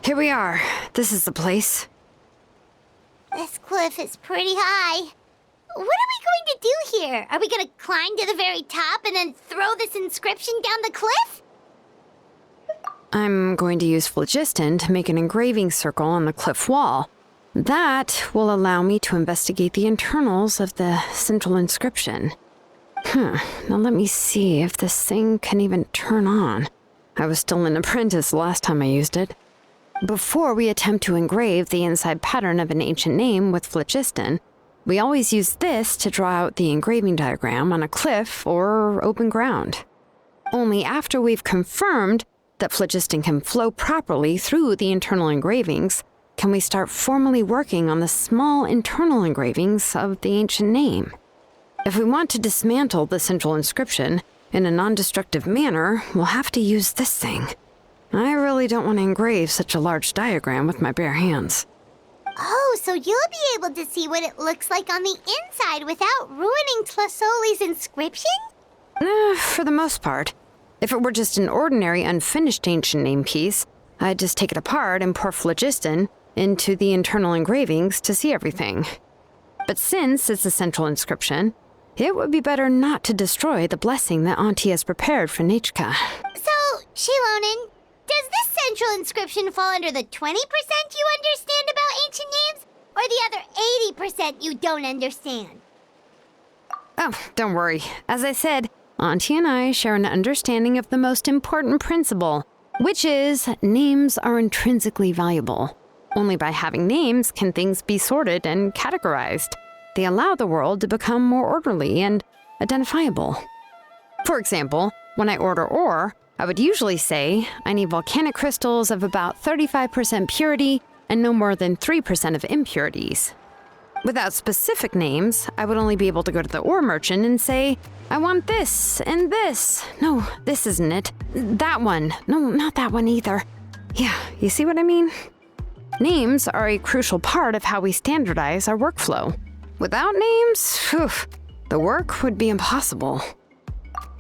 Here we are. This is the place. This cliff is pretty high. What are we going to do here? Are we going to climb to the very top and then throw this inscription down the cliff? I'm going to use phlogiston to make an engraving circle on the cliff wall. That will allow me to investigate the internals of the central inscription. Now let me see if this thing can even turn on. I was still an apprentice last time I used it. Before we attempt to engrave the inside pattern of an ancient name with phlogiston, we always use this to draw out the engraving diagram on a cliff or open ground. Only after we've confirmed that phlogiston can flow properly through the internal engravings can we start formally working on the small internal engravings of the ancient name. If we want to dismantle the central inscription in a non-destructive manner, we'll have to use this thing. I really don't want to engrave such a large diagram with my bare hands. Oh, so you'll be able to see what it looks like on the inside without ruining Tlasoli's inscription? For the most part. If it were just an ordinary unfinished ancient name piece, I'd just take it apart and pour phlogiston into the internal engravings to see everything. But since it's a central inscription, it would be better not to destroy the blessing that Auntie has prepared for Nichka. So, Shilonen, does this central inscription fall under the 20% you understand about ancient names, or the other 80% you don't understand? Oh, don't worry. As I said, Auntie and I share an understanding of the most important principle, which is names are intrinsically valuable. Only by having names can things be sorted and categorized. They allow the world to become more orderly and identifiable. For example, when I order ore, I would usually say I need volcanic crystals of about 35% purity and no more than 3% of impurities. Without specific names, I would only be able to go to the ore merchant and say, I want this and this. No, this isn't it. That one. No, not that one either. Yeah, you see what I mean? Names are a crucial part of how we standardize our workflow. Without names, the work would be impossible.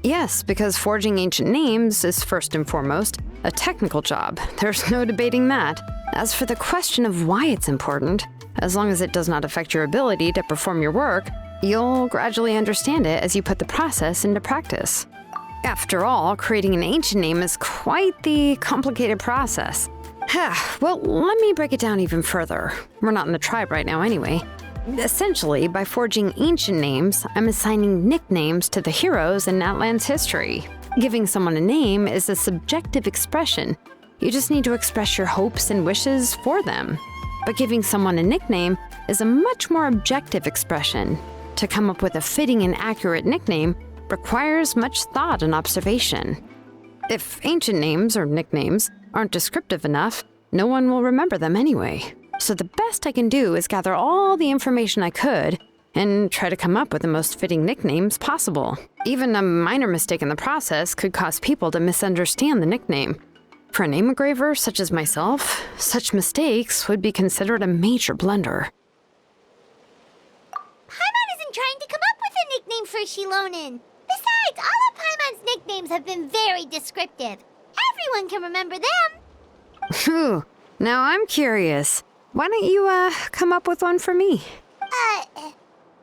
Yes, because forging ancient names is first and foremost a technical job. There's no debating that. As for the question of why it's important, as long as it does not affect your ability to perform your work, you'll gradually understand it as you put the process into practice. After all, creating an ancient name is quite the complicated process. Well, let me break it down even further. We're not in the tribe right now anyway. Essentially, by forging ancient names, I'm assigning nicknames to the heroes in Natlan's history. Giving someone a name is a subjective expression. You just need to express your hopes and wishes for them. But giving someone a nickname is a much more objective expression. To come up with a fitting and accurate nickname requires much thought and observation. If ancient names or nicknames aren't descriptive enough, no one will remember them anyway. So the best I can do is gather all the information I could and try to come up with the most fitting nicknames possible. Even a minor mistake in the process could cause people to misunderstand the nickname. For a name engraver such as myself, such mistakes would be considered a major blunder. Paimon isn't trying to come up with a nickname for Shilonen. Besides, all of Paimon's nicknames have been very descriptive. Everyone can remember them. Phew, now I'm curious. Why don't you, come up with one for me? Are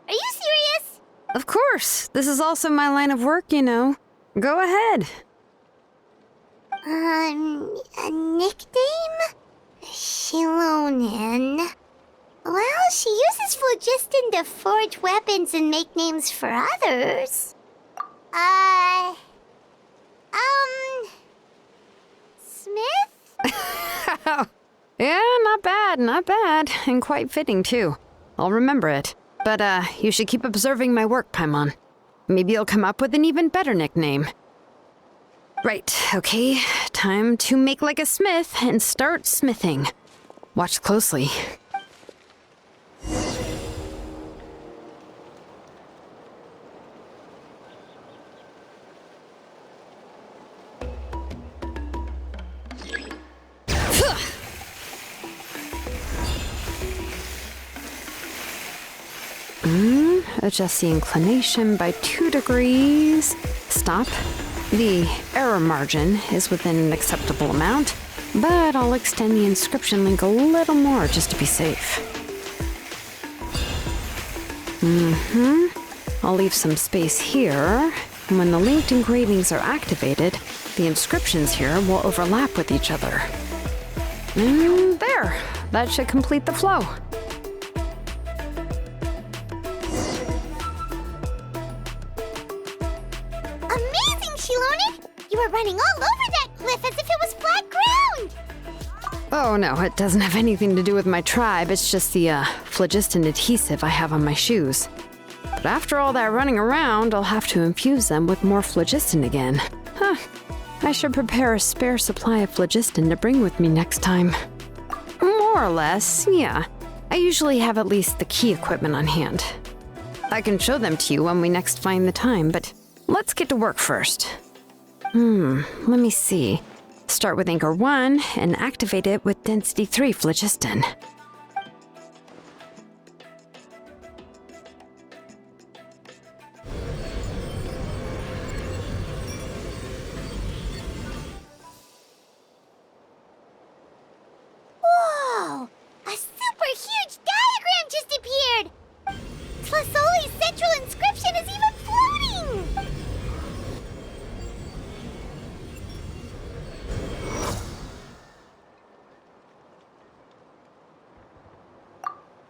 you serious? Of course. This is also my line of work, you know. Go ahead. A nickname? Shilonen. Well, she uses phlogiston to forge weapons and make names for others. Smith? Yeah, not bad, and quite fitting too. I'll remember it. But, you should keep observing my work, Paimon. Maybe you'll come up with an even better nickname. Right, okay, time to make like a smith and start smithing. Watch closely. Adjust the inclination by 2 degrees. Stop. The error margin is within an acceptable amount. but I'll extend the inscription link a little more just to be safe. I'll leave some space here, and when the linked engravings are activated, the inscriptions here will overlap with each other. And there! That should complete the flow. Amazing, Shilonen! You were running all over that cliff as if it was flat ground! Oh no, it doesn't have anything to do with my tribe, it's just the phlogiston adhesive I have on my shoes. But after all that running around, I'll have to infuse them with more phlogiston again. Huh. I should prepare a spare supply of phlogiston to bring with me next time. More or less, yeah. I usually have at least the key equipment on hand. I can show them to you when we next find the time, but let's get to work first. Let me see. Start with Anchor 1 and activate it with Density 3 phlogiston. Whoa! A super huge diagram just appeared! Tlasoli's central inscription is even floating!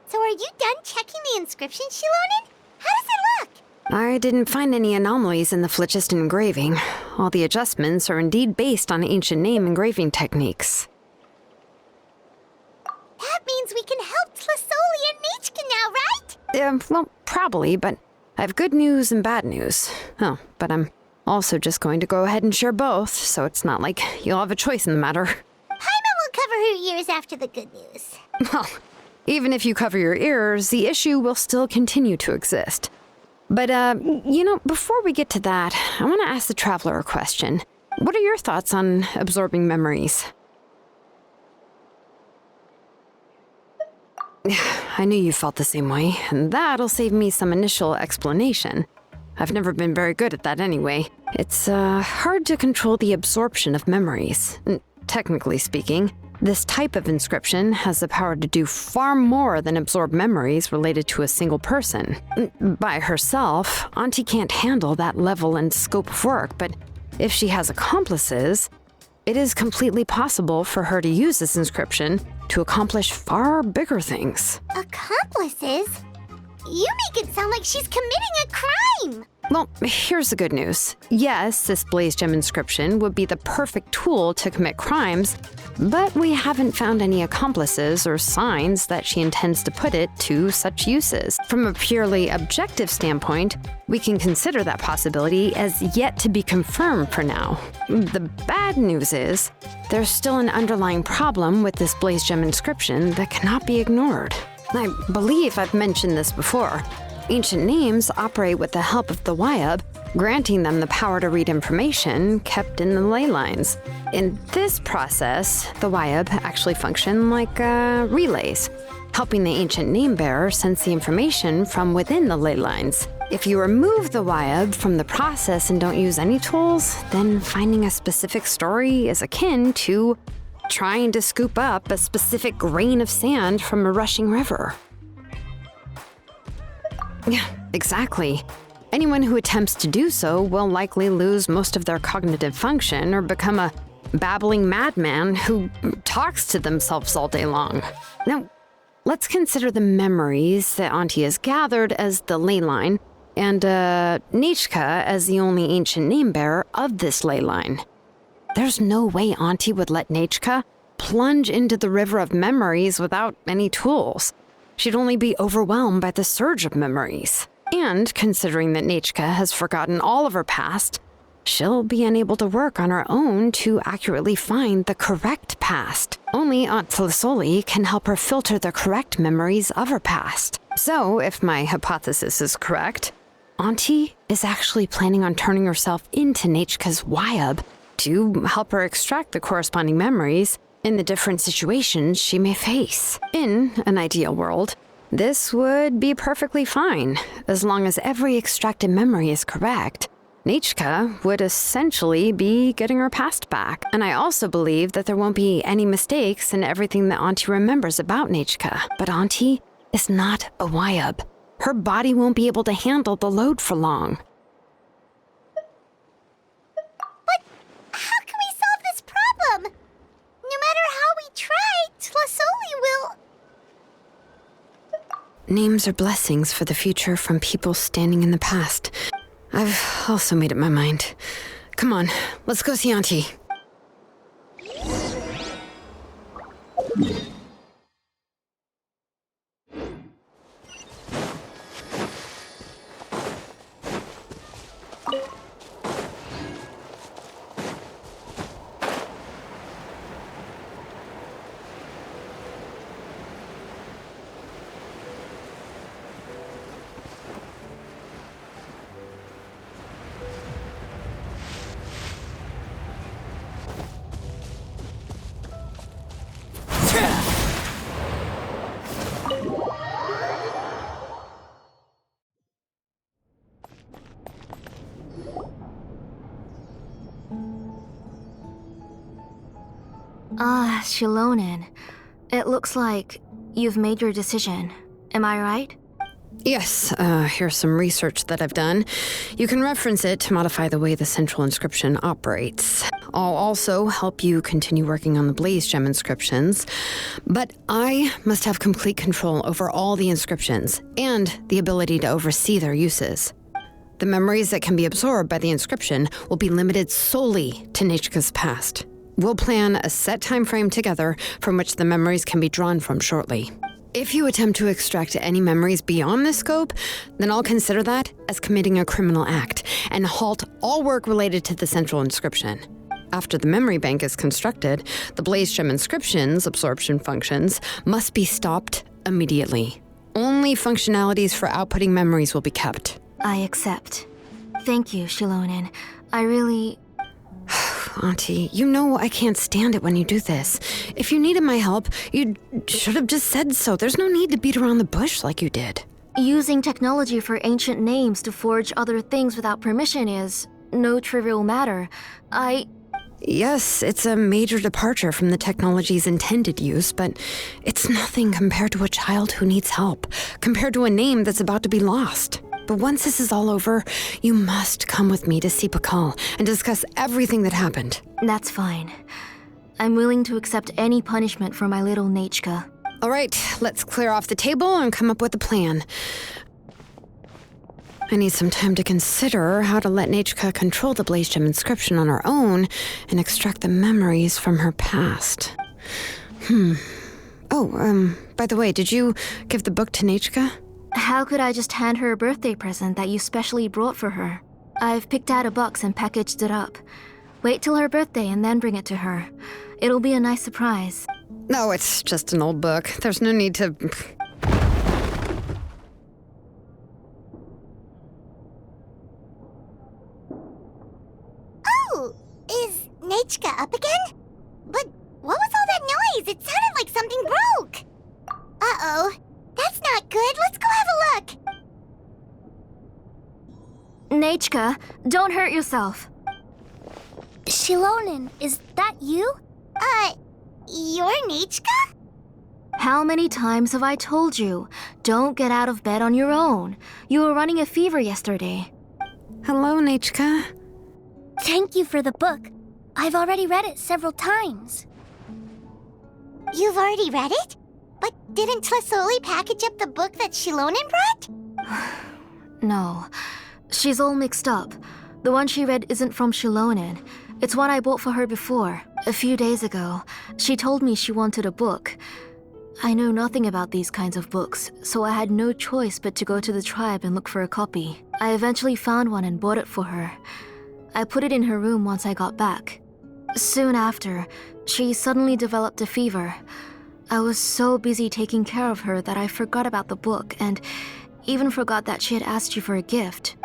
So are you done checking the inscription, Shilonen? How does it look? I didn't find any anomalies in the phlogiston engraving. All the adjustments are indeed based on ancient name engraving techniques. That means we can help Tlasoli and Nichka now, right? Well, probably, but I have good news and bad news. Oh, but I'm also just going to go ahead and share both, so it's not like you'll have a choice in the matter. Paimon will cover her ears after the good news. Well, even if you cover your ears, the issue will still continue to exist. But, before we get to that, I want to ask the Traveler a question. What are your thoughts on absorbing memories? I knew you felt the same way, and that'll save me some initial explanation. I've never been very good at that anyway. It's hard to control the absorption of memories. Technically speaking, this type of inscription has the power to do far more than absorb memories related to a single person. By herself, Auntie can't handle that level and scope of work, but if she has accomplices, it is completely possible for her to use this inscription to accomplish far bigger things. Accomplices? You make it sound like she's committing a crime! Well, here's the good news. Yes, this Blaze Gem inscription would be the perfect tool to commit crimes, but we haven't found any accomplices or signs that she intends to put it to such uses. From a purely objective standpoint, we can consider that possibility as yet to be confirmed for now. The bad news is, there's still an underlying problem with this Blaze Gem inscription that cannot be ignored. I believe I've mentioned this before. Ancient names operate with the help of the Wyab, granting them the power to read information kept in the ley lines. In this process, the Wyab actually function like relays, helping the ancient name bearer sense the information from within the ley lines. If you remove the Wyab from the process and don't use any tools, then finding a specific story is akin to trying to scoop up a specific grain of sand from a rushing river. Yeah, exactly. Anyone who attempts to do so will likely lose most of their cognitive function or become a babbling madman who talks to themselves all day long. Now, let's consider the memories that Auntie has gathered as the ley line, and Nichka as the only ancient name bearer of this ley line. There's no way Auntie would let Nichka plunge into the river of memories without any tools. She'd only be overwhelmed by the surge of memories. And considering that Nichka has forgotten all of her past, she'll be unable to work on her own to accurately find the correct past. Only Aunt Tlasoli can help her filter the correct memories of her past. So, if my hypothesis is correct, Auntie is actually planning on turning herself into Nichka's Wyab to help her extract the corresponding memories in the different situations she may face. In an ideal world, this would be perfectly fine, as long as every extracted memory is correct. Nichka would essentially be getting her past back. And I also believe that there won't be any mistakes in everything that Auntie remembers about Nichka. But Auntie is not a Wyab. Her body won't be able to handle the load for long. But how can we solve this problem? No matter how we try, Tlasoli will... Names are blessings for the future from people standing in the past. I've also made up my mind. Come on, let's go see Auntie. Shilonen. It looks like you've made your decision. Am I right? Yes, here's some research that I've done. You can reference it to modify the way the central inscription operates. I'll also help you continue working on the Blaze Gem inscriptions, but I must have complete control over all the inscriptions and the ability to oversee their uses. The memories that can be absorbed by the inscription will be limited solely to Nichka's past. We'll plan a set time frame together from which the memories can be drawn from shortly. If you attempt to extract any memories beyond this scope, then I'll consider that as committing a criminal act and halt all work related to the central inscription. After the memory bank is constructed, the Blaze Gem inscription's absorption functions must be stopped immediately. Only functionalities for outputting memories will be kept. I accept. Thank you, Shilonen. I really... Auntie, you know I can't stand it when you do this. If you needed my help, you should have just said so. There's no need to beat around the bush like you did. Using technology for ancient names to forge other things without permission is no trivial matter. Yes, it's a major departure from the technology's intended use, but it's nothing compared to a child who needs help, compared to a name that's about to be lost. But once this is all over, you must come with me to see Pakal and discuss everything that happened. That's fine. I'm willing to accept any punishment for my little Nichka. All right, let's clear off the table and come up with a plan. I need some time to consider how to let Nichka control the Blaze Gem inscription on her own and extract the memories from her past. Oh, by the way, did you give the book to Nichka? How could I just hand her a birthday present that you specially brought for her? I've picked out a box and packaged it up. Wait till her birthday and then bring it to her. It'll be a nice surprise. No, it's just an old book. There's no need to... Oh, is Nichka up again? But what was all that noise? It sounded like something broke. Uh-oh. That's not good. Let's go have a look. Nichka, don't hurt yourself. Shilonen, is that you? You're Nichka? How many times have I told you? Don't get out of bed on your own. You were running a fever yesterday. Hello, Nichka. Thank you for the book. I've already read it several times. You've already read it? But didn't Tlasoli package up the book that Shilonen brought? No. She's all mixed up. The one she read isn't from Shilonen. It's one I bought for her before. A few days ago, she told me she wanted a book. I know nothing about these kinds of books, so I had no choice but to go to the tribe and look for a copy. I eventually found one and bought it for her. I put it in her room once I got back. Soon after, she suddenly developed a fever. I was so busy taking care of her that I forgot about the book and even forgot that she had asked you for a gift.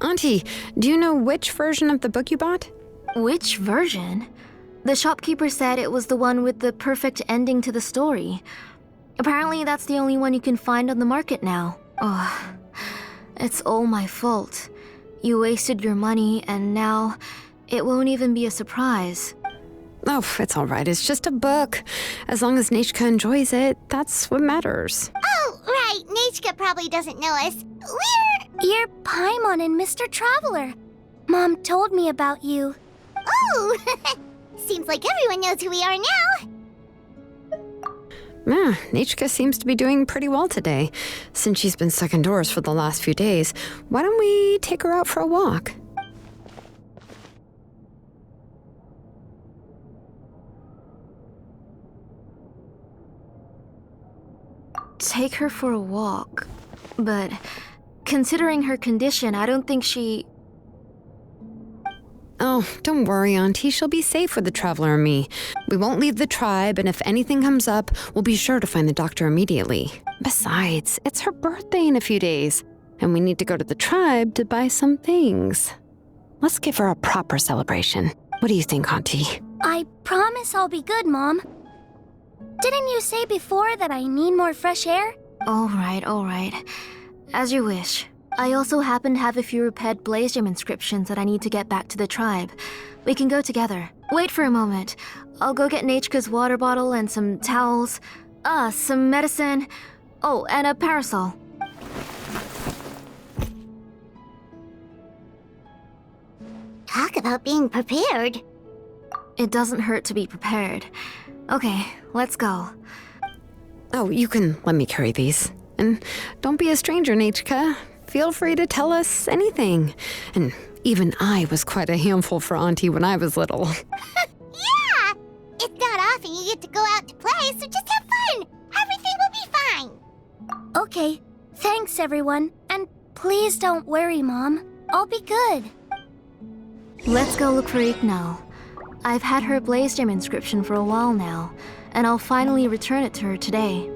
Auntie, do you know which version of the book you bought? Which version? The shopkeeper said it was the one with the perfect ending to the story. Apparently that's the only one you can find on the market now. Oh, it's all my fault. You wasted your money, and now it won't even be a surprise. Oh, it's all right. It's just a book. As long as Nechka enjoys it, that's what matters. Oh, right. Nechka probably doesn't know us. You're Paimon and Mr. Traveler. Mom told me about you. Oh! Seems like everyone knows who we are now. Nechka seems to be doing pretty well today. Since she's been stuck indoors for the last few days, why don't we take her out for a walk? Take her for a walk. But considering her condition, I don't think she... Oh, don't worry, Auntie. She'll be safe with the Traveler and me. We won't leave the tribe, and if anything comes up, we'll be sure to find the doctor immediately. Besides, it's her birthday in a few days, and we need to go to the tribe to buy some things. Let's give her a proper celebration. What do you think, Auntie? I promise I'll be good, Mom. Didn't you say before that I need more fresh air? All right. As you wish. I also happen to have a few repaired Blaze Gem inscriptions that I need to get back to the tribe. We can go together. Wait for a moment. I'll go get Nechka's water bottle and some towels. Some medicine. Oh, and a parasol. Talk about being prepared. It doesn't hurt to be prepared. Okay, let's go. Oh, you can let me carry these. And don't be a stranger, Nechka. Feel free to tell us anything. And even I was quite a handful for Auntie when I was little. Yeah! It's not often you get to go out to play, so just have fun. Everything will be fine. Okay, thanks everyone. And please don't worry, Mom. I'll be good. Let's go look for Ignal. I've had her Blaze Gem inscription for a while now, and I'll finally return it to her today.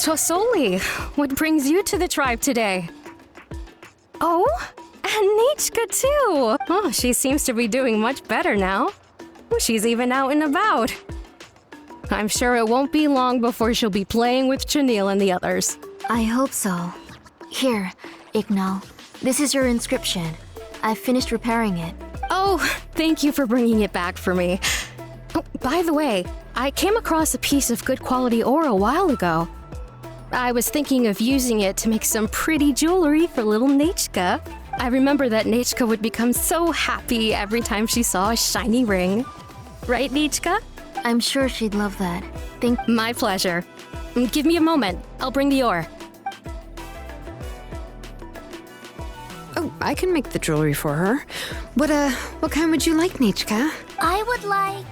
Tosoli, what brings you to the tribe today? Oh, and Nechka too. Oh, she seems to be doing much better now. She's even out and about. I'm sure it won't be long before she'll be playing with Chanil and the others. I hope so. Here, Ignal. This is your inscription. I've finished repairing it. Oh, thank you for bringing it back for me. Oh, by the way, I came across a piece of good quality ore a while ago. I was thinking of using it to make some pretty jewelry for little Nechka. I remember that Nechka would become so happy every time she saw a shiny ring. Right, Nechka? I'm sure she'd love that. My pleasure. Give me a moment. I'll bring the ore. Oh, I can make the jewelry for her. What kind would you like, Nechka? I would like...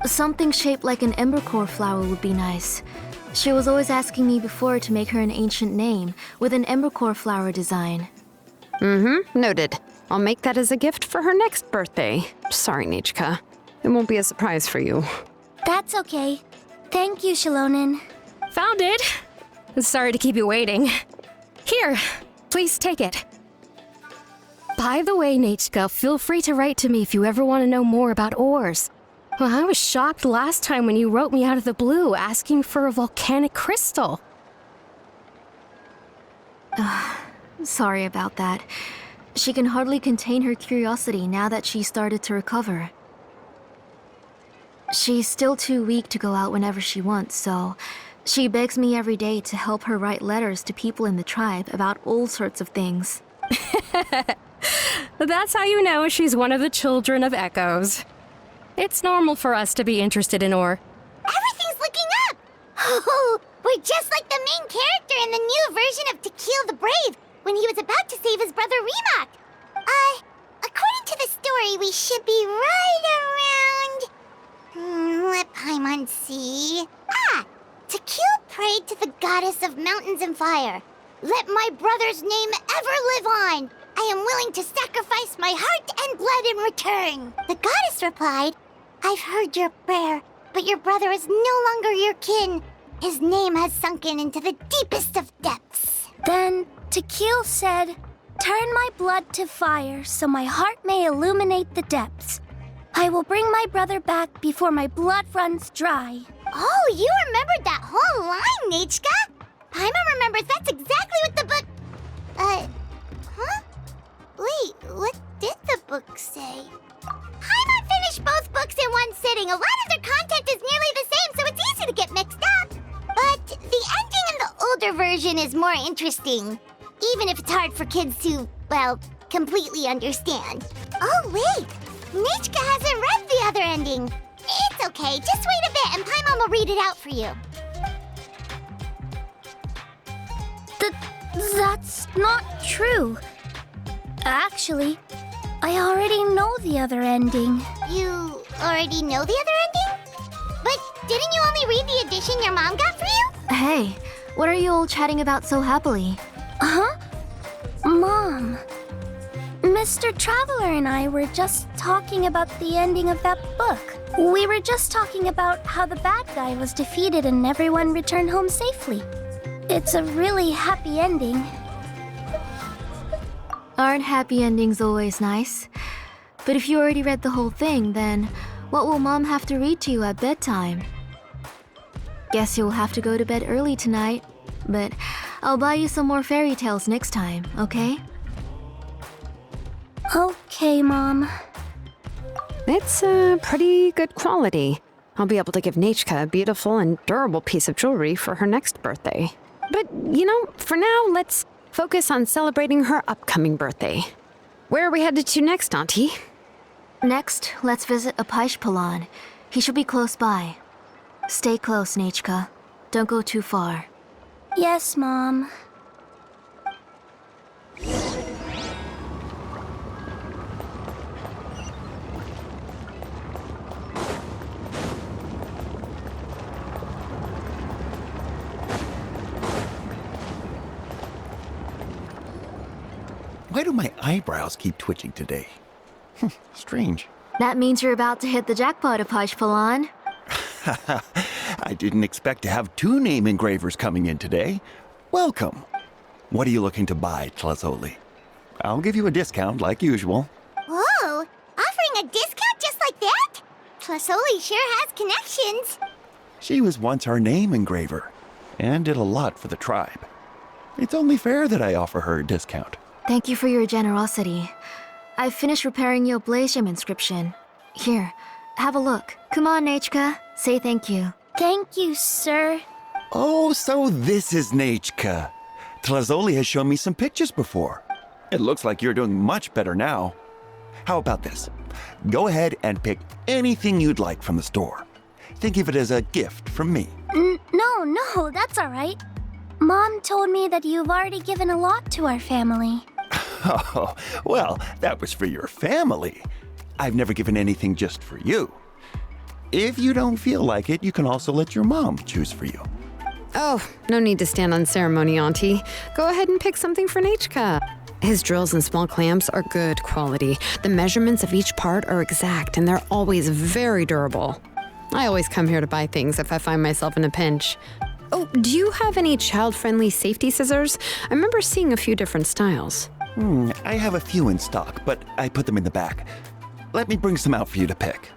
Something shaped like an embercore flower would be nice. She was always asking me before to make her an ancient name with an embercore flower design. Noted. I'll make that as a gift for her next birthday. Sorry, Nechka. It won't be a surprise for you. That's okay. Thank you, Shilonen. Found it. Sorry to keep you waiting. Here, please take it. By the way, Nechka, feel free to write to me if you ever want to know more about ores. Well, I was shocked last time when you wrote me out of the blue asking for a volcanic crystal. Sorry about that. She can hardly contain her curiosity now that she's started to recover. She's still too weak to go out whenever she wants, so she begs me every day to help her write letters to people in the tribe about all sorts of things. That's how you know she's one of the children of Echoes. It's normal for us to be interested in ore. Everything's looking up! Oh, we're just like the main character in the new version of Tequil the Brave when he was about to save his brother Remak. According to the story, we should be right around... let Paimon see... Tequil pray to the goddess of mountains and fire. Let my brother's name ever live on. I am willing to sacrifice my heart and blood in return. The goddess replied, I've heard your prayer, but your brother is no longer your kin. His name has sunken into the deepest of depths. Then Tequil said, turn my blood to fire so my heart may illuminate the depths. I will bring my brother back before my blood runs dry. Oh, you remembered that whole line, Nechka? Paimon remembers that's exactly what the book... huh? Wait, what did the book say? Paimon finished both books in one sitting. A lot of their content is nearly the same, so it's easy to get mixed up. But the ending in the older version is more interesting, even if it's hard for kids to, well, completely understand. Oh, wait! Nechka hasn't read the other ending. It's okay, just wait a bit and Paimon will read it out for you. That's not true. Actually, I already know the other ending. You already know the other ending? But didn't you only read the edition your mom got for you? Hey, what are you all chatting about so happily? Huh? Mom. Mr. Traveler and I were just talking about the ending of that book. We were just talking about how the bad guy was defeated and everyone returned home safely. It's a really happy ending. Aren't happy endings always nice? But if you already read the whole thing, then what will Mom have to read to you at bedtime? Guess you'll have to go to bed early tonight. But I'll buy you some more fairy tales next time, okay? Okay, Mom. It's pretty good quality. I'll be able to give Nechka a beautiful and durable piece of jewelry for her next birthday. But, for now, let's focus on celebrating her upcoming birthday. Where are we headed to next, Auntie? Next, let's visit Apaish. He should be close by. Stay close, Nechka. Don't go too far. Yes, Mom. Why do my eyebrows keep twitching today? Strange. That means you're about to hit the jackpot, Apaish. I didn't expect to have two name engravers coming in today. Welcome. What are you looking to buy, Tlazoli? I'll give you a discount like usual. Whoa! Offering a discount just like that? Tlasoli sure has connections. She was once our name engraver and did a lot for the tribe. It's only fair that I offer her a discount. Thank you for your generosity. I've finished repairing your Blasium inscription. Here, have a look. Come on, Nechka. Say thank you. Thank you, sir. Oh, so this is Nechka. Tlazoli has shown me some pictures before. It looks like you're doing much better now. How about this? Go ahead and pick anything you'd like from the store. Think of it as a gift from me. No, that's all right. Mom told me that you've already given a lot to our family. Oh, well, that was for your family. I've never given anything just for you. If you don't feel like it, you can also let your mom choose for you. Oh, no need to stand on ceremony, Auntie. Go ahead and pick something for Nechka. His drills and small clamps are good quality. The measurements of each part are exact, and they're always very durable. I always come here to buy things if I find myself in a pinch. Oh, do you have any child-friendly safety scissors? I remember seeing a few different styles. I have a few in stock, but I put them in the back. Let me bring some out for you to pick.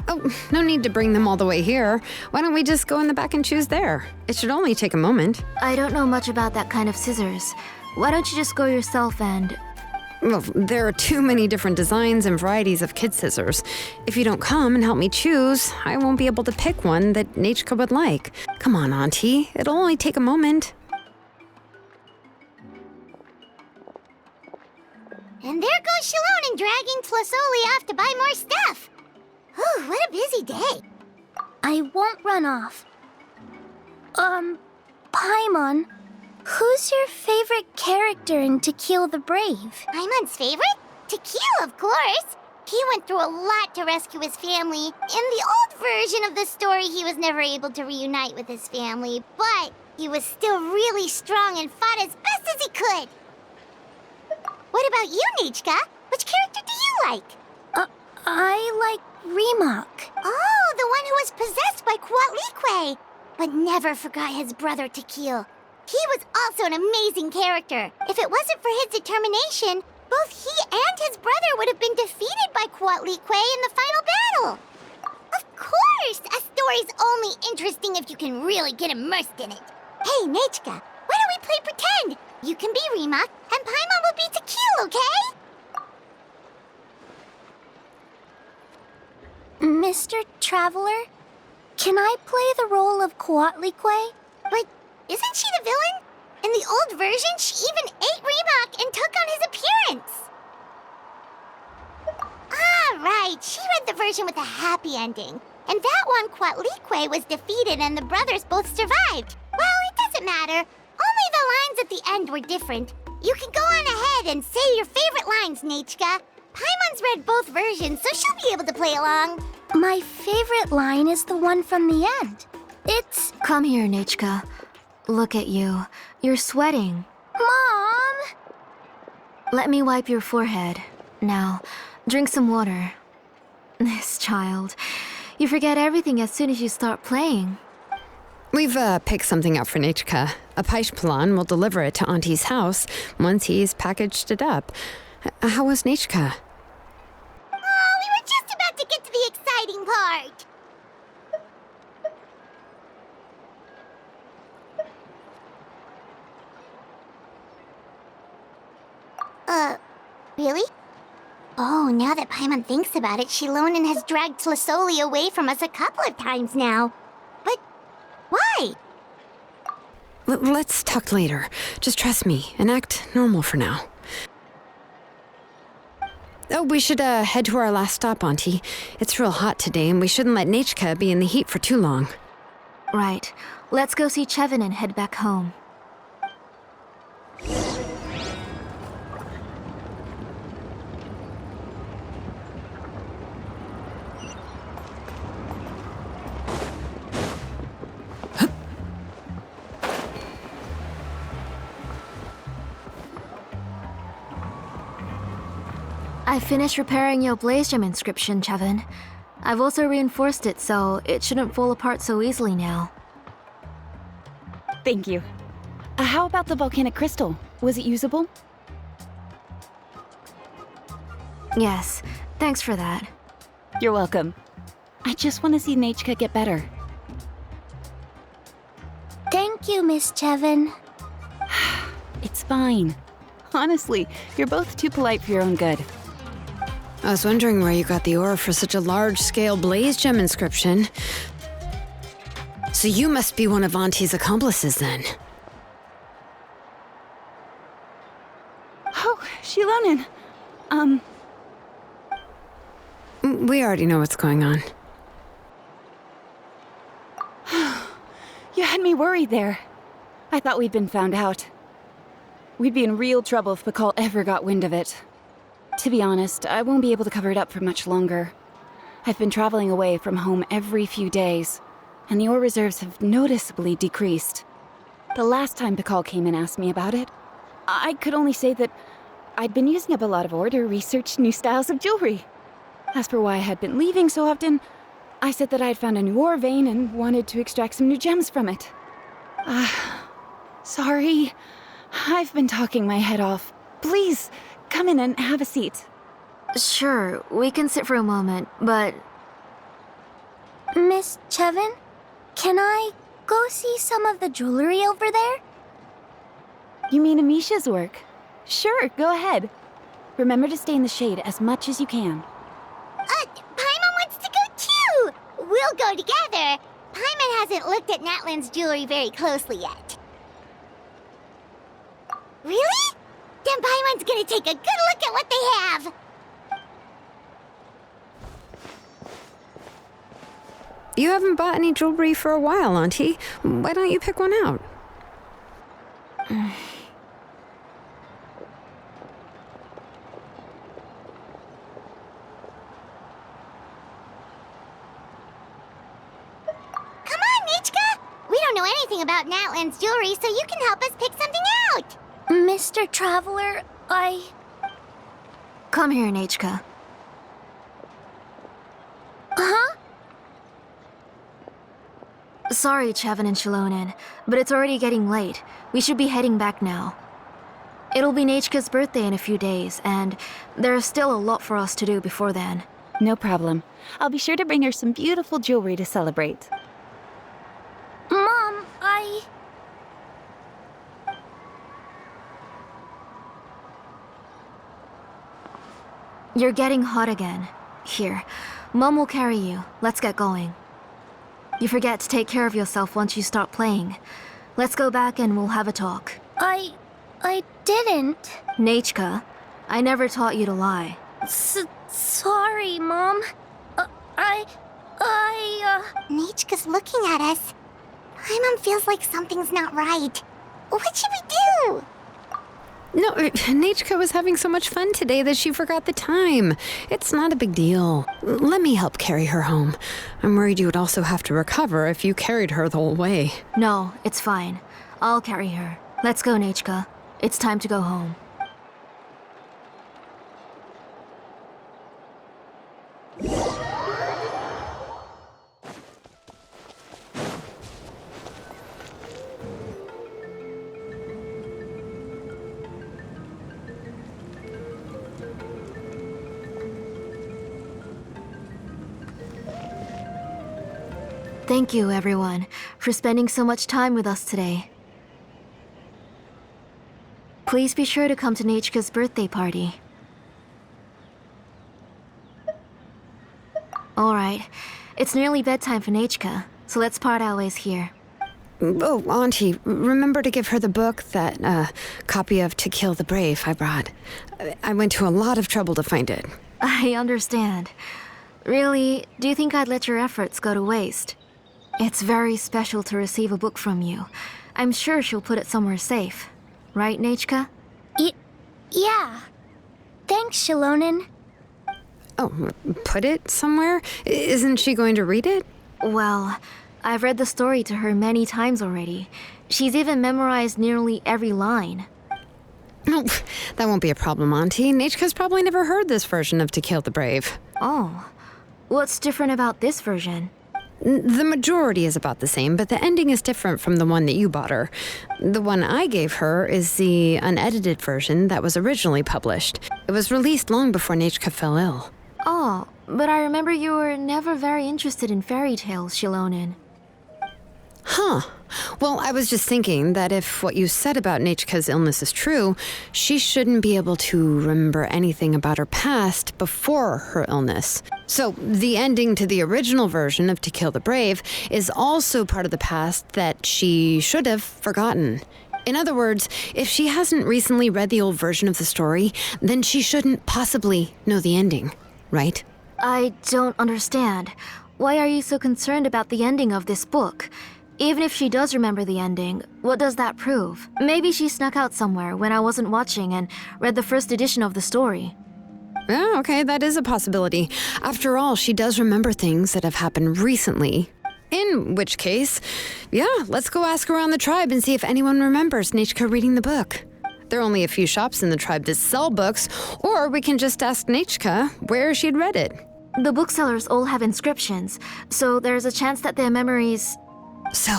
Oh, no need to bring them all the way here. Why don't we just go in the back and choose there? It should only take a moment. I don't know much about that kind of scissors. Why don't you just go yourself and... Well, there are too many different designs and varieties of kid scissors. If you don't come and help me choose, I won't be able to pick one that Nechka would like. Come on, Auntie. It'll only take a moment. And there goes Shalon dragging Tlasoli off to buy more stuff. Whew, what a busy day. I won't run off. Paimon, who's your favorite character in To Kill the Brave? Paimon's favorite? Tequila, of course. He went through a lot to rescue his family. In the old version of the story, he was never able to reunite with his family, but he was still really strong and fought as best as he could. What about you, Nichka? Which character do you like? I like Remak. Oh, the one who was possessed by Quatlique, but never forgot his brother Tequil. He was also an amazing character. If it wasn't for his determination, both he and his brother would have been defeated by Quatlique in the final battle. Of course! A story's only interesting if you can really get immersed in it. Hey, Nichka, why don't we play pretend? You can be Remak, and Paimon will be Tequil, okay? Mr. Traveler, can I play the role of Quatlique? But isn't she the villain? In the old version, she even ate Remak and took on his appearance. Ah, right. She read the version with a happy ending. And that one, Quatlique was defeated and the brothers both survived. Well, it doesn't matter. Only the lines at the end were different. You can go on ahead and say your favorite lines, Nichka. Paimon's read both versions, so she'll be able to play along. My favorite line is the one from the end. It's, Come here, Nichka. Look at you. You're sweating. Mom! Let me wipe your forehead. Now, drink some water. This child. You forget everything as soon as you start playing. We've picked something up for Nichka. A Paishpalan will deliver it to Auntie's house once he's packaged it up. How was Nichka? Oh, we were just about to get to the exciting part. Really? Oh, now that Paimon thinks about it, Shilonen has dragged Tlisoli away from us a couple of times now. But why? Let's talk later. Just trust me and act normal for now. Oh, we should head to our last stop, Auntie. It's real hot today, and we shouldn't let Nichka be in the heat for too long. Right. Let's go see Chevin and head back home. I finished repairing your Blaze Gem inscription, Chevin. I've also reinforced it so it shouldn't fall apart so easily now. Thank you. How about the volcanic crystal? Was it usable? Yes, thanks for that. You're welcome. I just want to see Nichka get better. Thank you, Miss Chevin. It's fine. Honestly, you're both too polite for your own good. I was wondering where you got the ore for such a large-scale Blaze Gem inscription. So you must be one of Auntie's accomplices, then. Oh, Shilonen. We already know what's going on. You had me worried there. I thought we'd been found out. We'd be in real trouble if Pakal ever got wind of it. To be honest, I won't be able to cover it up for much longer. I've been traveling away from home every few days, and the ore reserves have noticeably decreased. The last time Pakal came and asked me about it, I could only say that I'd been using up a lot of ore to research new styles of jewelry. As for why I had been leaving so often, I said that I had found a new ore vein and wanted to extract some new gems from it. Sorry. I've been talking my head off. Please, come in and have a seat. Sure, we can sit for a moment, but Miss Chevin, can I go see some of the jewelry over there? You mean Amisha's work? Sure, go ahead. Remember to stay in the shade as much as you can. Paimon wants to go too! We'll go together. Paimon hasn't looked at Natlan's jewelry very closely yet. Really? Then Paimon's gonna take a good look at what they have. You haven't bought any jewelry for a while, Auntie. Why don't you pick one out? Come on, Nichka! We don't know anything about Natlan's jewelry, so you can help us pick something out. Mr. Traveler, Come here, Nechka. Huh? Sorry, Chevin and Shilonen, but it's already getting late. We should be heading back now. It'll be Nechka's birthday in a few days, and there's still a lot for us to do before then. No problem. I'll be sure to bring her some beautiful jewelry to celebrate. Mom, You're getting hot again. Here, Mom will carry you. Let's get going. You forget to take care of yourself once you start playing. Let's go back and we'll have a talk. I didn't. Nechka, I never taught you to lie. Sorry, Mom. Nechka's looking at us. Paimon feels like something's not right. What should we do? No, Nechka was having so much fun today that she forgot the time. It's not a big deal. Let me help carry her home. I'm worried you would also have to recover if you carried her the whole way. No, it's fine. I'll carry her. Let's go, Nechka. It's time to go home. Thank you, everyone, for spending so much time with us today. Please be sure to come to Nechka's birthday party. Alright, it's nearly bedtime for Nechka, so let's part our ways here. Oh, Auntie, remember to give her the book, that copy of To Kill the Brave I brought. I went to a lot of trouble to find it. I understand. Really, do you think I'd let your efforts go to waste? It's very special to receive a book from you. I'm sure she'll put it somewhere safe. Right, Nechka? Yeah. Thanks, Shilonen. Oh, put it somewhere? Isn't she going to read it? Well, I've read the story to her many times already. She's even memorized nearly every line. Oh, that won't be a problem, Auntie. Nechka's probably never heard this version of To Kill the Brave. Oh, what's different about this version? The majority is about the same, but the ending is different from the one that you bought her. The one I gave her is the unedited version that was originally published. It was released long before Nechka fell ill. Oh, but I remember you were never very interested in fairy tales, Shilonen. Huh. Well, I was just thinking that if what you said about Nechka's illness is true, she shouldn't be able to remember anything about her past before her illness. So, the ending to the original version of To Kill the Brave is also part of the past that she should have forgotten. In other words, if she hasn't recently read the old version of the story, then she shouldn't possibly know the ending, right? I don't understand. Why are you so concerned about the ending of this book? Even if she does remember the ending, what does that prove? Maybe she snuck out somewhere when I wasn't watching and read the first edition of the story. Oh, okay, that is a possibility. After all, she does remember things that have happened recently. In which case, yeah, let's go ask around the tribe and see if anyone remembers Nechka reading the book. There are only a few shops in the tribe that sell books, or we can just ask Nechka where she'd read it. The booksellers all have inscriptions, so there's a chance that their memories... So,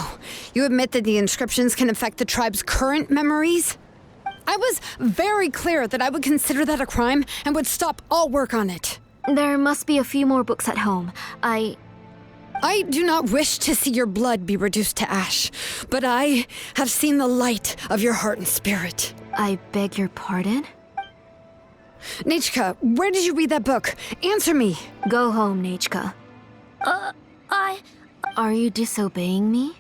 you admit that the inscriptions can affect the tribe's current memories? I was very clear that I would consider that a crime and would stop all work on it. There must be a few more books at home. I do not wish to see your blood be reduced to ash, but I have seen the light of your heart and spirit. I beg your pardon? Nechka, where did you read that book? Answer me. Go home, Nechka. Are you disobeying me?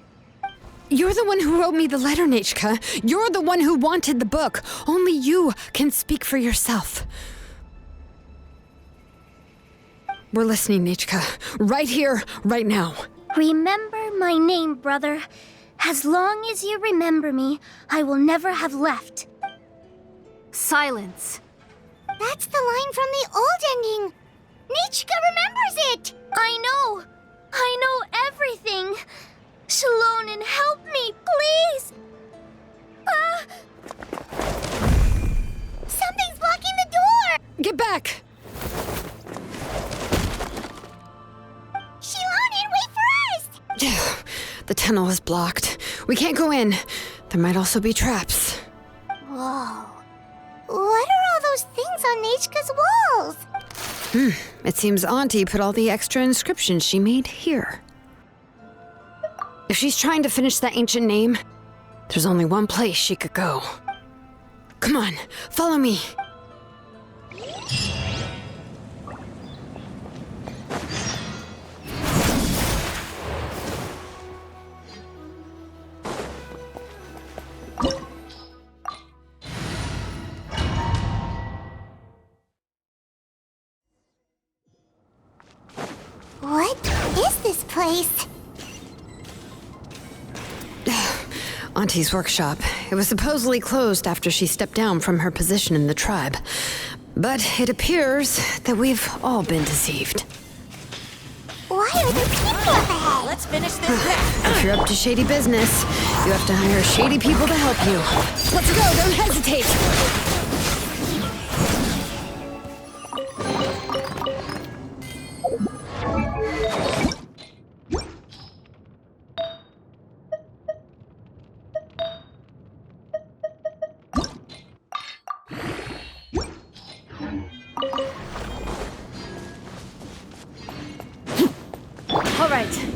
You're the one who wrote me the letter, Nechka. You're the one who wanted the book. Only you can speak for yourself. We're listening, Nechka. Right here, right now. Remember my name, brother. As long as you remember me, I will never have left. Silence. That's the line from the old ending. Nechka remembers it. I know everything. Shilonen, help me, Please! Ah! Something's blocking the door! Get back! Shilonen, wait for us! The tunnel is blocked. We can't go in. There might also be traps. Whoa. What are all those things on Nechka's walls? It seems Auntie put all the extra inscriptions she made here. If she's trying to finish that ancient name, there's only one place she could go. Come on, follow me. What is this place? Auntie's workshop. It was supposedly closed after she stepped down from her position in the tribe. But it appears that we've all been deceived. Why are there people up ahead? Let's finish this path. If you're up to shady business, you have to hire shady people to help you. Let's go, don't hesitate! All right.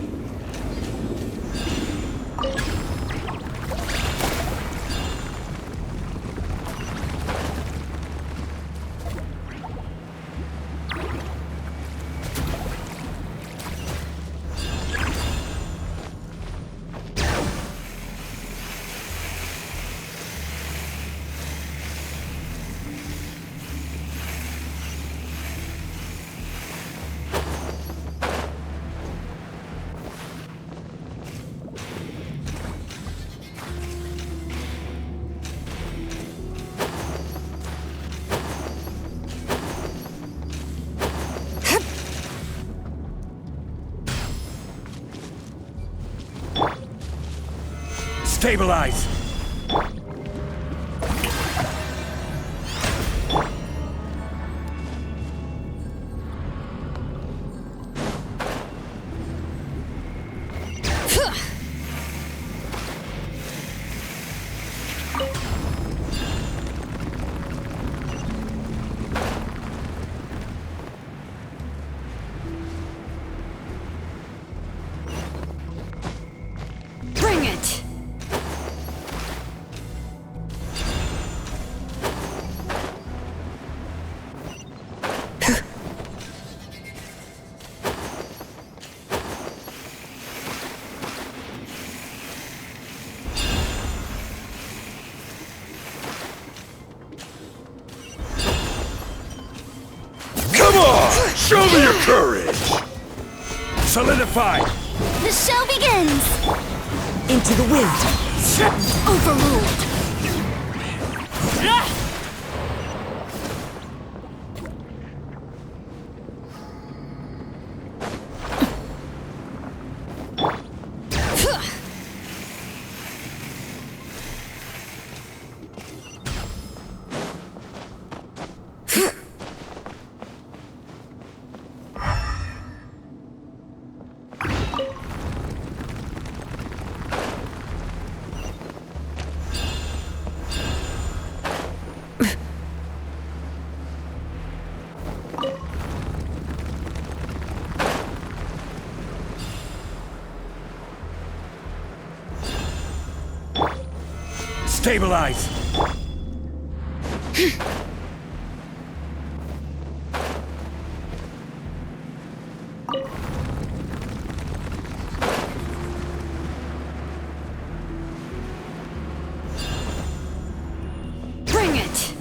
Stabilize! Bring it! Come on! Show me your courage! Solidify! The show begins! Into the wind. Overruled! Stabilize! Bring it!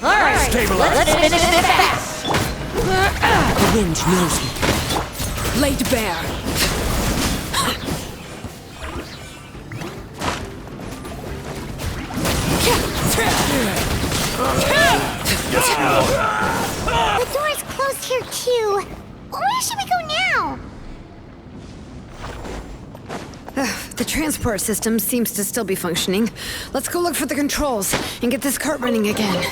Alright, Stabilize. let's finish this fast. The wind knows me. Laid bare. The door's closed here too. Where should we go now? The transport system seems to still be functioning. Let's go look for the controls and get this cart running again.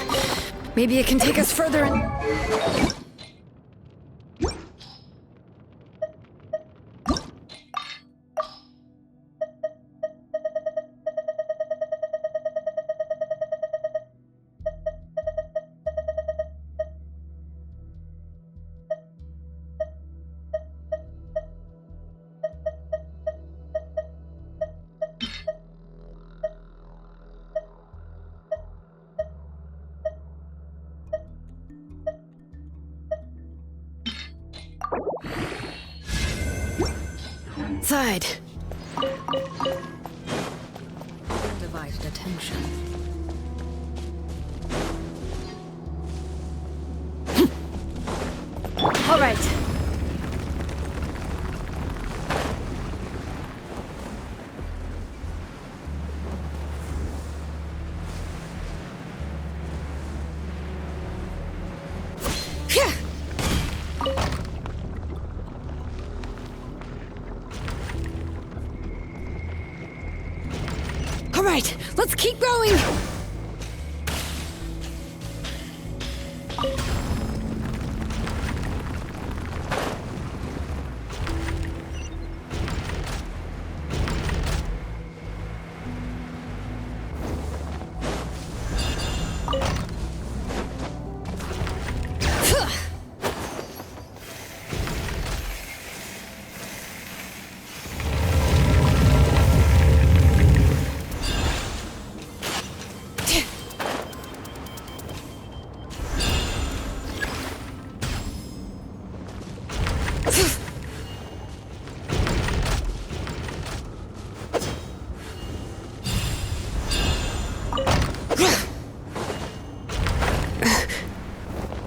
Maybe it can take us further in. Side. Divided attention. All right. All right, let's keep going.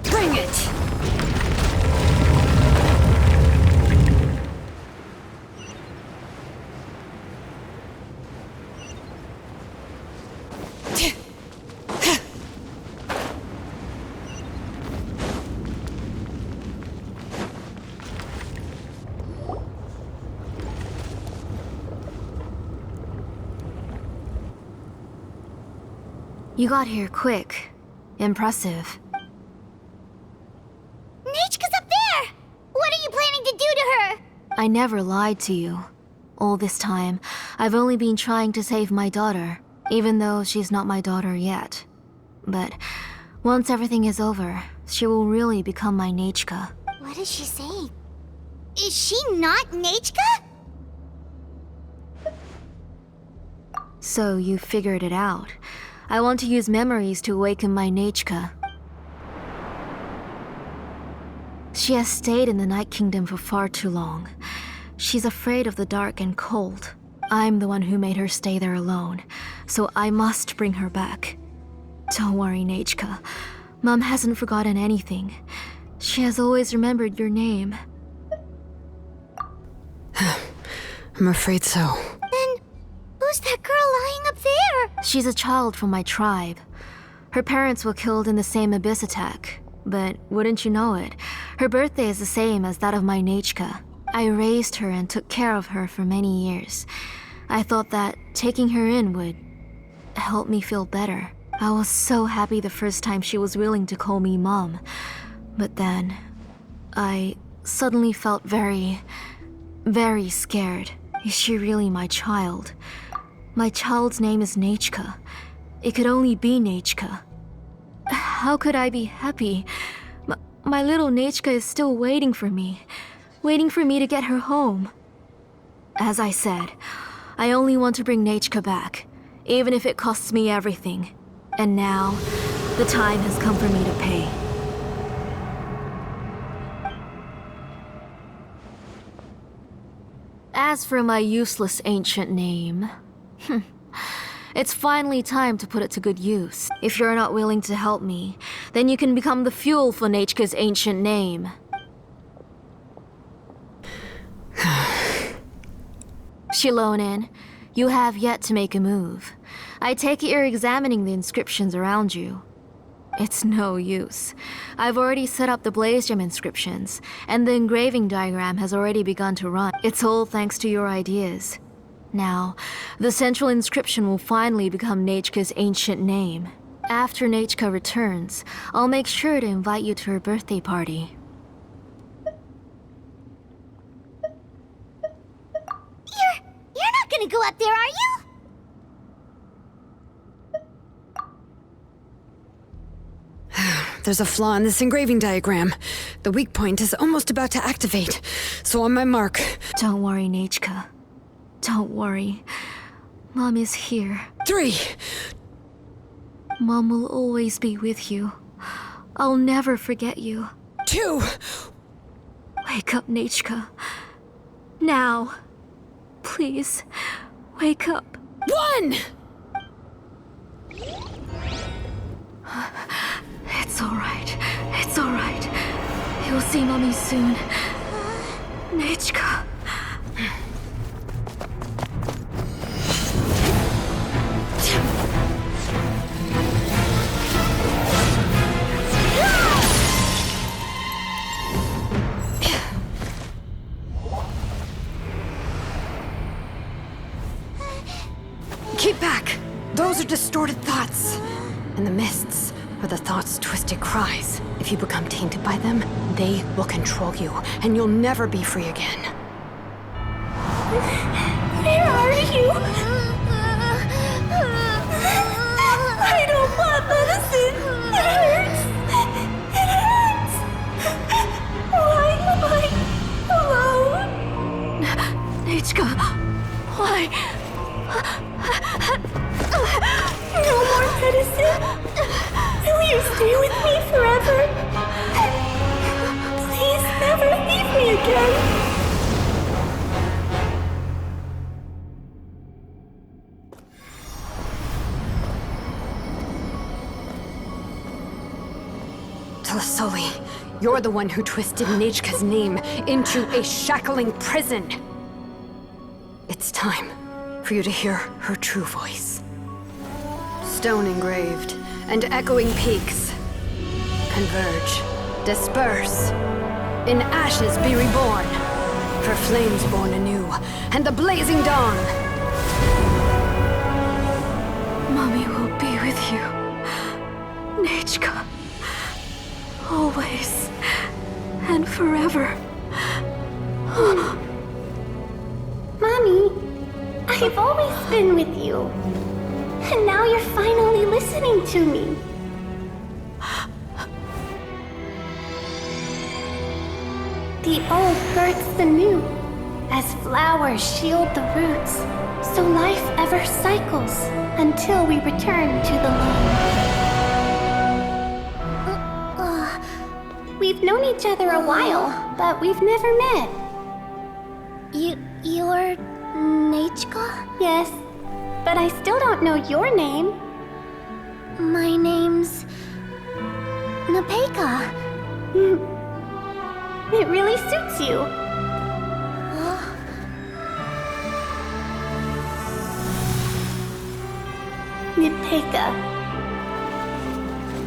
Bring it! You got here quick. Impressive. Nechka's up there! What are you planning to do to her? I never lied to you. All this time, I've only been trying to save my daughter, even though she's not my daughter yet. But once everything is over, she will really become my Nechka. What is she saying? Is she not Nechka? So you figured it out. I want to use memories to awaken my Nechka. She has stayed in the Night Kingdom for far too long. She's afraid of the dark and cold. I'm the one who made her stay there alone, so I must bring her back. Don't worry, Nechka. Mom hasn't forgotten anything. She has always remembered your name. I'm afraid so. Then who's that girl lying up there? She's a child from my tribe. Her parents were killed in the same abyss attack. But wouldn't you know it, her birthday is the same as that of my Nechka. I raised her and took care of her for many years. I thought that taking her in would help me feel better. I was so happy the first time she was willing to call me Mom. But then, I suddenly felt very scared. Is she really my child? My child's name is Nechka. It could only be Nechka. How could I be happy? My little Nechka is still waiting for me to get her home. As I said, I only want to bring Nechka back, even if it costs me everything. And now, the time has come for me to pay. As for my useless ancient name, It's finally time to put it to good use. If you're not willing to help me, then you can become the fuel for Nechka's ancient name. Shilonen, you have yet to make a move. I take it you're examining the inscriptions around you. It's no use. I've already set up the Blaze Gem inscriptions, and the engraving diagram has already begun to run. It's all thanks to your ideas. Now, the central inscription will finally become Nechka's ancient name. After Nechka returns, I'll make sure to invite you to her birthday party. You're not gonna go up there, are you? There's a flaw in this engraving diagram. The weak point is almost about to activate. So on my mark. Don't worry, Nechka. Don't worry. Mom is here. 3. Mom will always be with you. I'll never forget you. 2. Wake up, Nechka. Now. Please, wake up. 1. It's alright. It's alright. You'll see Mommy soon. Nechka. Keep back! Those are distorted thoughts. And the mists are the thoughts' twisted cries. If you become tainted by them, they will control you, and you'll never be free again. Where are you? I don't want medicine. It hurts. It hurts. Why am I alone? Nechka, why? No more medicine. Will you stay with me forever? Please never leave me again. Tlasoli, you're the one who twisted Nechka's name into a shackling prison. It's time for you to hear her true voice. Stone engraved and echoing peaks converge, disperse, in ashes be reborn, for flames born anew, and the blazing dawn. Mommy will be with you. Nechka. Always. And forever. Mommy, I've always been with you. And now you're finally listening to me. The old births the new, as flowers shield the roots, so life ever cycles until we return to the loam. We've known each other a while, but we've never met. You're Nechka? Yes, but I still don't know your name. My name's Nepeka. It really suits you. Nepeka,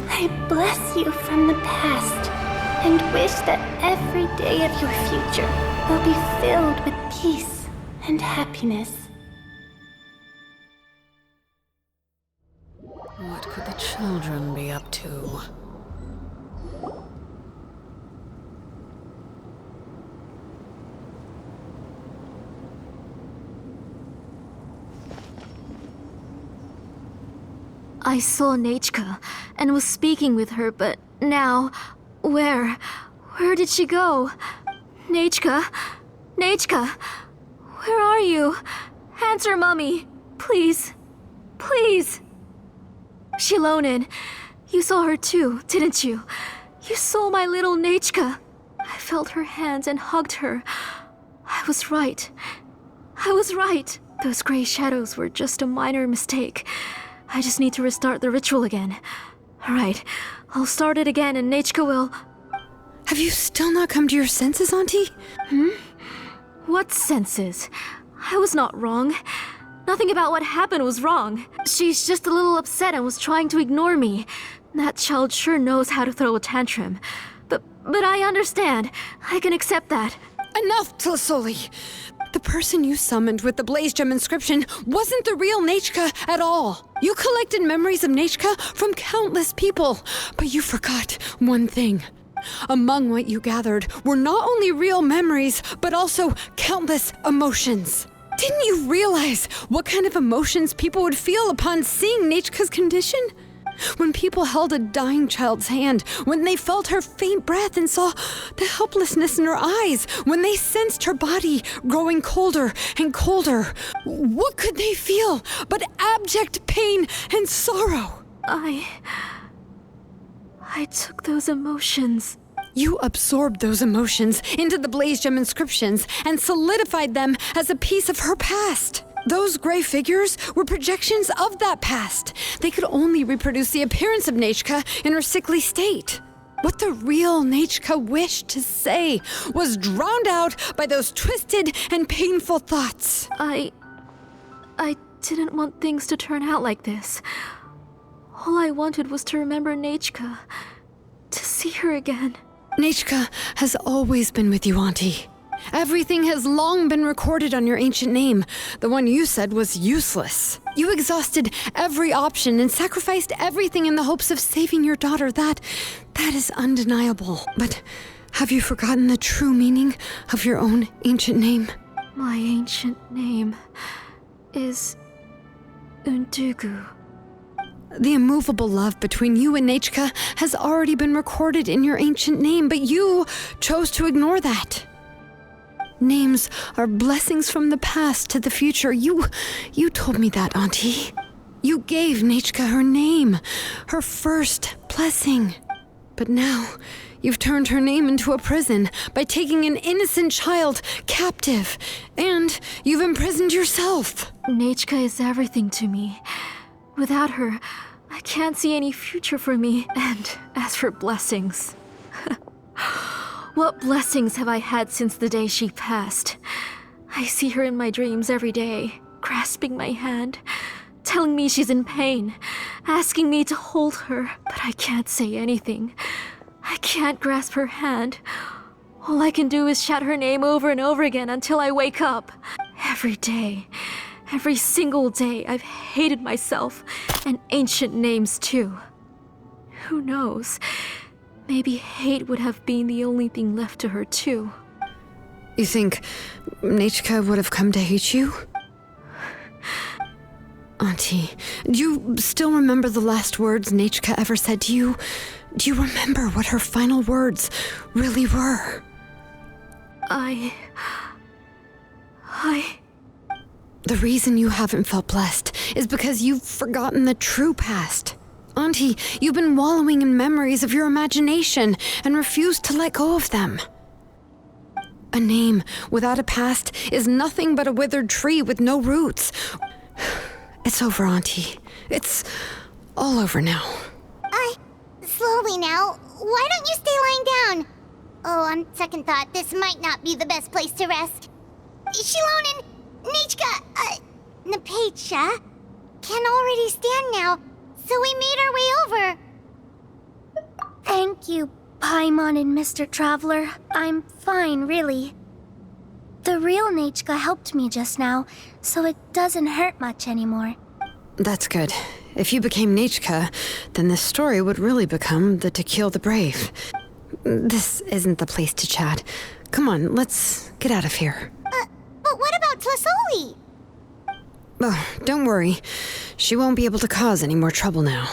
I bless you from the past and wish that every day of your future will be filled with peace and happiness. What could the children be up to? I saw Nechka and was speaking with her, but now, where did she go? Nechka? Nechka? Where are you? Answer, Mommy. Please. Please. Shilonen, you saw her too, didn't you? You saw my little Nechka. I felt her hands and hugged her. I was right. I was right. Those gray shadows were just a minor mistake. I just need to restart the ritual again. Alright, I'll start it again and Nechka will... Have you still not come to your senses, Auntie? What senses? I was not wrong. Nothing about what happened was wrong. She's just a little upset and was trying to ignore me. That child sure knows how to throw a tantrum. But I understand. I can accept that. Enough, Tlasoli! The person you summoned with the Blaze Gem inscription wasn't the real Nechka at all. You collected memories of Nechka from countless people, but you forgot one thing. Among what you gathered were not only real memories, but also countless emotions. Didn't you realize what kind of emotions people would feel upon seeing Nechka's condition? When people held a dying child's hand, when they felt her faint breath and saw the helplessness in her eyes, when they sensed her body growing colder and colder, what could they feel but abject pain and sorrow? I took those emotions. You absorbed those emotions into the Blaze Gem inscriptions and solidified them as a piece of her past. Those gray figures were projections of that past. They could only reproduce the appearance of Nechka in her sickly state. What the real Nechka wished to say was drowned out by those twisted and painful thoughts. I didn't want things to turn out like this. All I wanted was to remember Nechka, to see her again. Nechka has always been with you, Auntie. Everything has long been recorded on your ancient name. The one you said was useless. You exhausted every option and sacrificed everything in the hopes of saving your daughter. That is undeniable. But have you forgotten the true meaning of your own ancient name? My ancient name is Undugu. The immovable love between you and Nechka has already been recorded in your ancient name, but you chose to ignore that. Names are blessings from the past to the future. You told me that, Auntie. You gave Nechka her name, her first blessing. But now, you've turned her name into a prison by taking an innocent child captive, and you've imprisoned yourself. Nechka is everything to me. Without her, I can't see any future for me. And as for blessings... What blessings have I had since the day she passed? I see her in my dreams every day, grasping my hand, telling me she's in pain, asking me to hold her, but I can't say anything. I can't grasp her hand. All I can do is shout her name over and over again until I wake up. Every day, every single day, I've hated myself, and ancient names too. Who knows? Maybe hate would have been the only thing left to her, too. You think Nechka would have come to hate you? Auntie, do you still remember the last words Nechka ever said to you? Do you remember what her final words really were? The reason you haven't felt blessed is because you've forgotten the true past. Auntie, you've been wallowing in memories of your imagination and refused to let go of them. A name without a past is nothing but a withered tree with no roots. It's over, Auntie. It's all over now. Slowly now. Why don't you stay lying down? Oh, on second thought, this might not be the best place to rest. Shilonen, Nechka, Napecha can already stand now. So we made our way over. Thank you, Paimon and Mr. Traveler. I'm fine, really. The real Nechka helped me just now, so it doesn't hurt much anymore. That's good. If you became Nechka, then this story would really become the To Kill the Brave. This isn't the place to chat. Come on, let's get out of here. But what about Tlasoli? Oh, don't worry. She won't be able to cause any more trouble now.